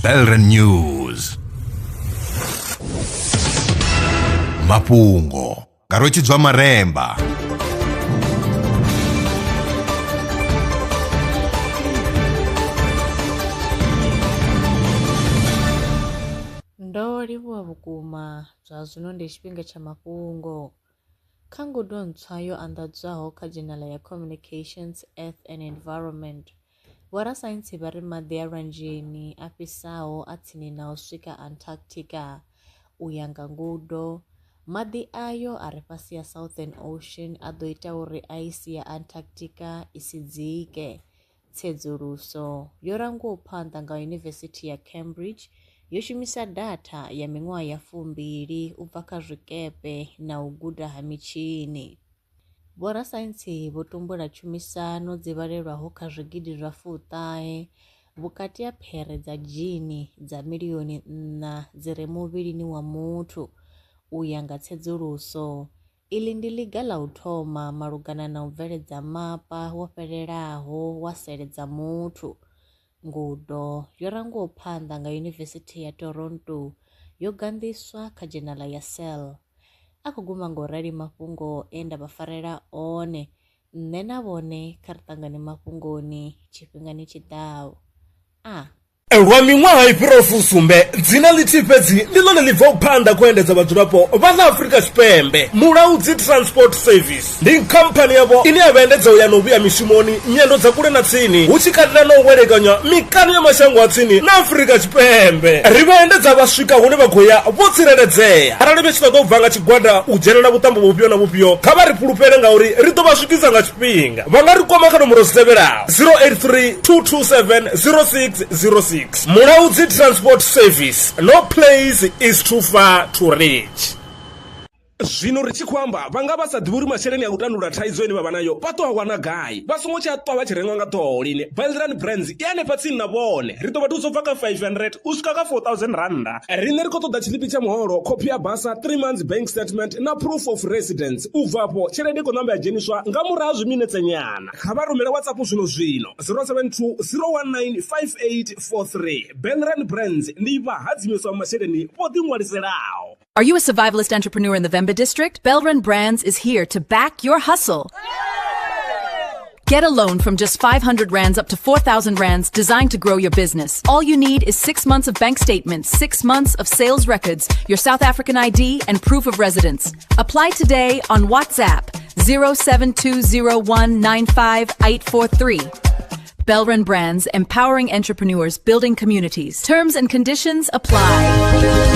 Belren News. Mafhungo. Rotshidzwa Maremba. Ndo livhuwa vhukuma zwa zwino ndi tshifhinga tsha mafhungo. Kha ngudo ntswa yo anḓadzwaho kha dzhenala ya Communications, Earth and Environment, vhorasaintsi vha ri maḓi a lwanzheni a fhisaho a tsini na u swika Antarctica. U ya nga ngudo, maḓi ayo a re fhasi ya Southern Ocean a ḓo ita uri aisi ya Antarctica i si dzike. Tsedzuluso yo rangiwaho phanḓa nga Yunivesithi ya Cambridge yo shumisa data ya miṅwaha ya 2 u bva kha zwikepe na u guda ha mitshini. Vhorasaintsi vho tumbula tshumisano dzi vhalelwaho kha zwigidi zwa 49 vhukati ha phere dza dzhini dza miḽioni 4 dzi re muvhilini wa muthu. U ya nga tsedzuluso, iḽi ndi ḽiga ḽa u thoma malugana na u bveledza mapa wo fhelelaho wa sele dza muthu. Ngudo yo rangiwaho phanḓa nga Yunivesithi ya Toronto yo gandiswa kha dzhenala ya Cell. A khou guma ngo rali mafhungo e nda vha farela one, nṋe na vhone kha ri ṱangane mafhungoni tshifhingani tshiḓaho. Lwa miṅwaha i fhiraho fusumbe dzina ḽithihi fhedzi ndi ḽone ḽi bvaho phanḓa khou endedza vhadzulapo vha ḽa Afrika Tshipembe. Mulaudzi Transport Service ndi khamphani yavho ine ya vha endedza u ya na u vhuya mishumoni nyendo dza kule na tsini, hu tshi katela na u welekanya mikano ya mashango a tsini na Afrika Tshipembe. Ri vha endedza vha swika hune vha khou ya vho tsireledzea. Arali vha tshi ṱoḓa u bva nga tshigwada u dzhenela vhuṱambo vhufhio na vhufhio, kha vha ri fhulufhele ngauri ri ḓo vha swikisa nga tshifhinga. Vha nga ri kwama kha nomboro dzi tevhelaho 083 227 0606. Mulaudzi Transport Service, no place is too far to reach. Zwino ri tshi khou amba vha nga vha sa ḓivhi uri masheleni a u tandulula thaidzo ine vha vha nayo vha ṱo a wana gai, vha songo tsha ṱwa vha tshi renga nga ṱhoho lini. Belren Brands i hanefha tsini na vhone, ri ḓo vha thusa u bva kha 500 u swika kha 4000 randa. Riṋe ri khou ṱoḓa tshiḽipi tsha muholo, khophi ya basa, 3 months bank statement na proof of residence. U bvapo tshelede i khou ṋamba ya dzheniswa nga murahu ha zwiminetse nyana. Kha vha rumele WhatsApp zwino 072 019 5843. Belren Brands ndi vha hadzimiso masheleni vho ḓiṅwaliselaho. Are you a survivalist entrepreneur in the Vemba district? Belren Brands is here to back your hustle. Get a loan from just 500 rands up to 4,000 rands designed to grow your business. All you need is 6 months of bank statements, 6 months of sales records, your South African ID, and proof of residence. Apply today on WhatsApp 07201958843. Belren Brands, empowering entrepreneurs, building communities. Terms and conditions apply.